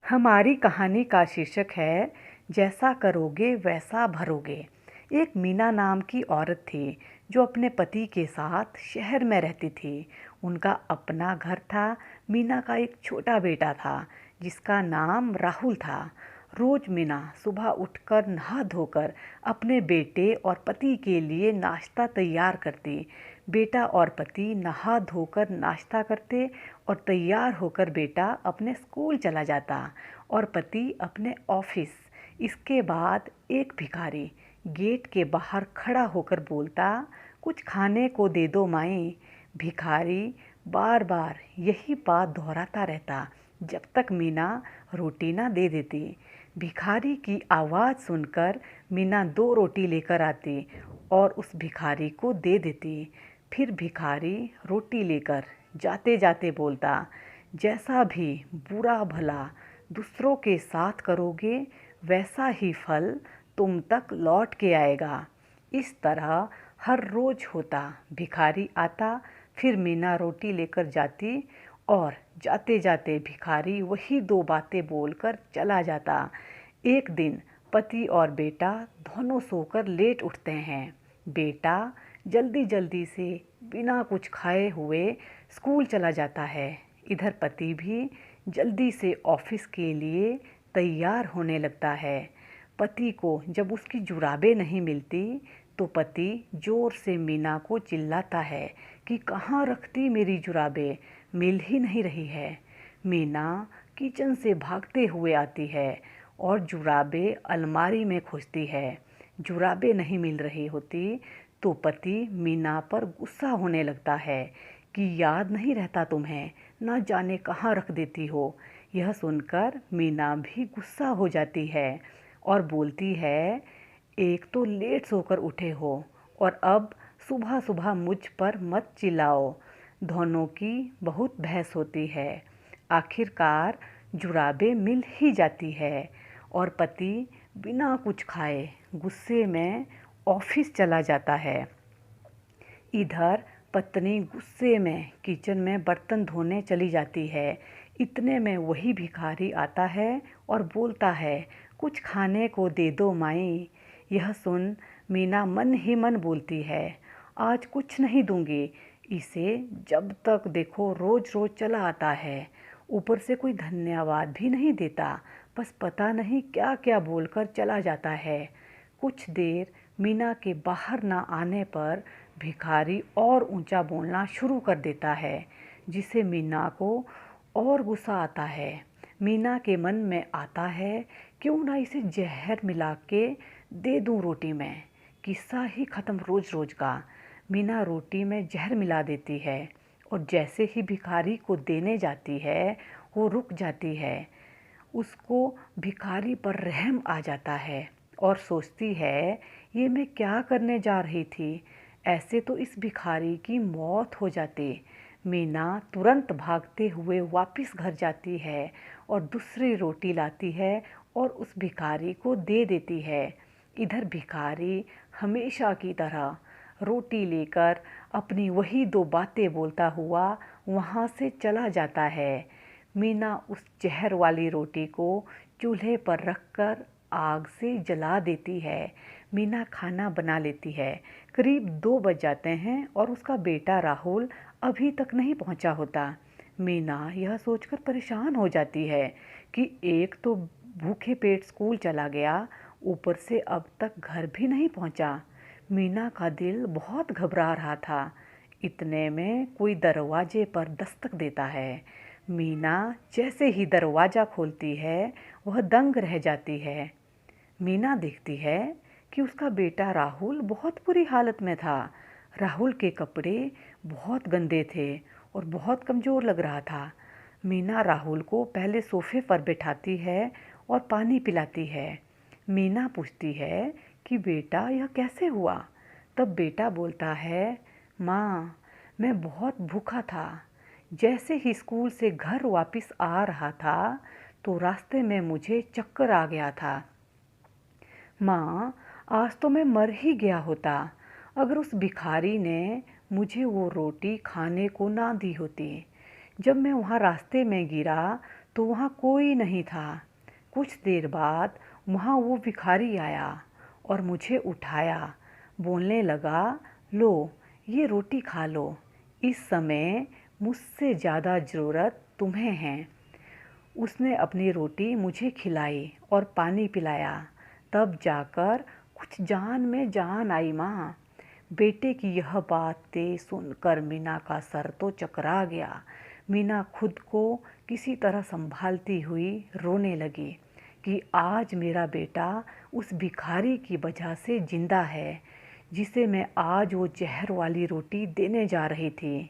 हमारी कहानी का शीर्षक है जैसा करोगे वैसा भरोगे। एक मीना नाम की औरत थी जो अपने पति के साथ शहर में रहती थी। उनका अपना घर था। मीना का एक छोटा बेटा था जिसका नाम राहुल था। रोज मीना सुबह उठकर नहा धोकर अपने बेटे और पति के लिए नाश्ता तैयार करती। बेटा और पति नहा धोकर नाश्ता करते और तैयार होकर बेटा अपने स्कूल चला जाता और पति अपने ऑफिस। इसके बाद एक भिखारी गेट के बाहर खड़ा होकर बोलता, कुछ खाने को दे दो माई। भिखारी बार बार यही बात दोहराता रहता जब तक मीना रोटी ना दे देती। भिखारी की आवाज़ सुनकर मीना 2 रोटी लेकर आती और उस भिखारी को दे देती। फिर भिखारी रोटी लेकर जाते जाते बोलता, जैसा भी बुरा भला दूसरों के साथ करोगे वैसा ही फल तुम तक लौट के आएगा। इस तरह हर रोज होता। भिखारी आता, फिर मीना रोटी लेकर जाती और जाते जाते भिखारी वही 2 बातें बोलकर चला जाता। एक दिन पति और बेटा दोनों सोकर लेट उठते हैं। बेटा जल्दी जल्दी से बिना कुछ खाए हुए स्कूल चला जाता है। इधर पति भी जल्दी से ऑफिस के लिए तैयार होने लगता है। पति को जब उसकी जुराबें नहीं मिलती तो पति जोर से मीना को चिल्लाता है कि कहाँ रखती मेरी जुराबें, मिल ही नहीं रही है। मीना किचन से भागते हुए आती है और जुराबें अलमारी में खोजती है। जुराबें नहीं मिल रही होती तो पति मीना पर गुस्सा होने लगता है कि याद नहीं रहता तुम्हें, ना जाने कहाँ रख देती हो। यह सुनकर मीना भी गुस्सा हो जाती है और बोलती है, एक तो लेट सोकर उठे हो और अब सुबह सुबह मुझ पर मत चिल्लाओ। दोनों की बहुत बहस होती है। आखिरकार जुराबें मिल ही जाती है और पति बिना कुछ खाए गुस्से में ऑफिस चला जाता है। इधर पत्नी गुस्से में किचन में बर्तन धोने चली जाती है। इतने में वही भिखारी आता है और बोलता है, कुछ खाने को दे दो माई। यह सुन मीना मन ही मन बोलती है, आज कुछ नहीं दूंगी। इसे जब तक देखो रोज रोज चला आता है, ऊपर से कोई धन्यवाद भी नहीं देता, बस पता नहीं क्या क्या बोलकर चला जाता है। कुछ देर मीना के बाहर ना आने पर भिखारी और ऊंचा बोलना शुरू कर देता है, जिसे मीना को और गुस्सा आता है। मीना के मन में आता है, क्यों ना इसे जहर मिला के दे दूं रोटी में, किस्सा ही ख़त्म रोज रोज का। मीना रोटी में जहर मिला देती है और जैसे ही भिखारी को देने जाती है वो रुक जाती है। उसको भिखारी पर रहम आ जाता है और सोचती है, ये मैं क्या करने जा रही थी, ऐसे तो इस भिखारी की मौत हो जाती। मीना तुरंत भागते हुए वापस घर जाती है और दूसरी रोटी लाती है और उस भिखारी को दे देती है। इधर भिखारी हमेशा की तरह रोटी लेकर अपनी वही 2 बातें बोलता हुआ वहाँ से चला जाता है। मीना उस जहर वाली रोटी को चूल्हे पर रखकर आग से जला देती है। मीना खाना बना लेती है। करीब 2 बज जाते हैं और उसका बेटा राहुल अभी तक नहीं पहुंचा होता। मीना यह सोचकर परेशान हो जाती है कि एक तो भूखे पेट स्कूल चला गया, ऊपर से अब तक घर भी नहीं पहुंचा। मीना का दिल बहुत घबरा रहा था। इतने में कोई दरवाजे पर दस्तक देता है। मीना जैसे ही दरवाज़ा खोलती है वह दंग रह जाती है। मीना देखती है कि उसका बेटा राहुल बहुत बुरी हालत में था। राहुल के कपड़े बहुत गंदे थे और बहुत कमज़ोर लग रहा था। मीना राहुल को पहले सोफे पर बैठाती है और पानी पिलाती है। मीना पूछती है कि बेटा यह कैसे हुआ। तब बेटा बोलता है, माँ मैं बहुत भूखा था। जैसे ही स्कूल से घर वापस आ रहा था तो रास्ते में मुझे चक्कर आ गया था। माँ आज तो मैं मर ही गया होता अगर उस भिखारी ने मुझे वो रोटी खाने को ना दी होती। जब मैं वहाँ रास्ते में गिरा तो वहाँ कोई नहीं था। कुछ देर बाद वहाँ वो भिखारी आया और मुझे उठाया, बोलने लगा, लो ये रोटी खा लो, इस समय मुझसे ज़्यादा ज़रूरत तुम्हें है। उसने अपनी रोटी मुझे खिलाई और पानी पिलाया। तब जाकर कुछ जान में जान आई माँ। बेटे की यह बातें सुनकर मीना का सर तो चकरा गया। मीना खुद को किसी तरह संभालती हुई रोने लगी कि आज मेरा बेटा उस भिखारी की वजह से जिंदा है, जिसे मैं आज वो जहर वाली रोटी देने जा रही थी।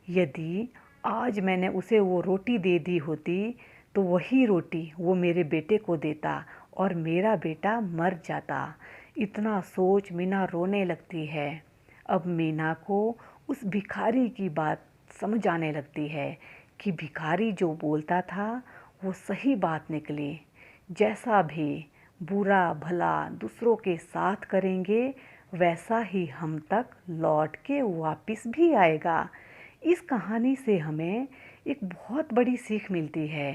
यदि आज मैंने उसे वो रोटी दे दी होती तो वही रोटी वो मेरे बेटे को देता और मेरा बेटा मर जाता। इतना सोच मीना रोने लगती है। अब मीना को उस भिखारी की बात समझ आने लगती है कि भिखारी जो बोलता था वो सही बात निकली। जैसा भी बुरा भला दूसरों के साथ करेंगे वैसा ही हम तक लौट के वापस भी आएगा। इस कहानी से हमें एक बहुत बड़ी सीख मिलती है।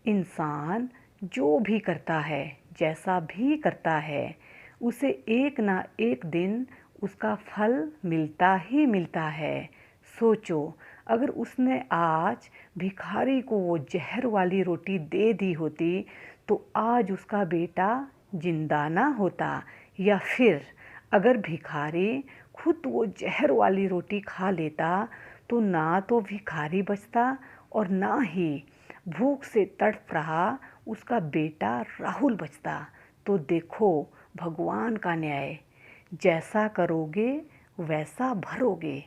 इंसान जो भी करता है, जैसा भी करता है, उसे एक ना एक दिन उसका फल मिलता ही मिलता है। सोचो, अगर उसने आज भिखारी को वो जहर वाली रोटी दे दी होती तो आज उसका बेटा जिंदा ना होता, या फिर अगर भिखारी खुद वो जहर वाली रोटी खा लेता तो ना तो भिखारी बचता और ना ही भूख से तड़प रहा उसका बेटा राहुल बचता। तो देखो भगवान का न्याय, जैसा करोगे वैसा भरोगे।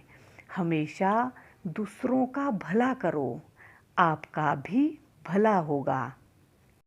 हमेशा दूसरों का भला करो, आपका भी भला होगा।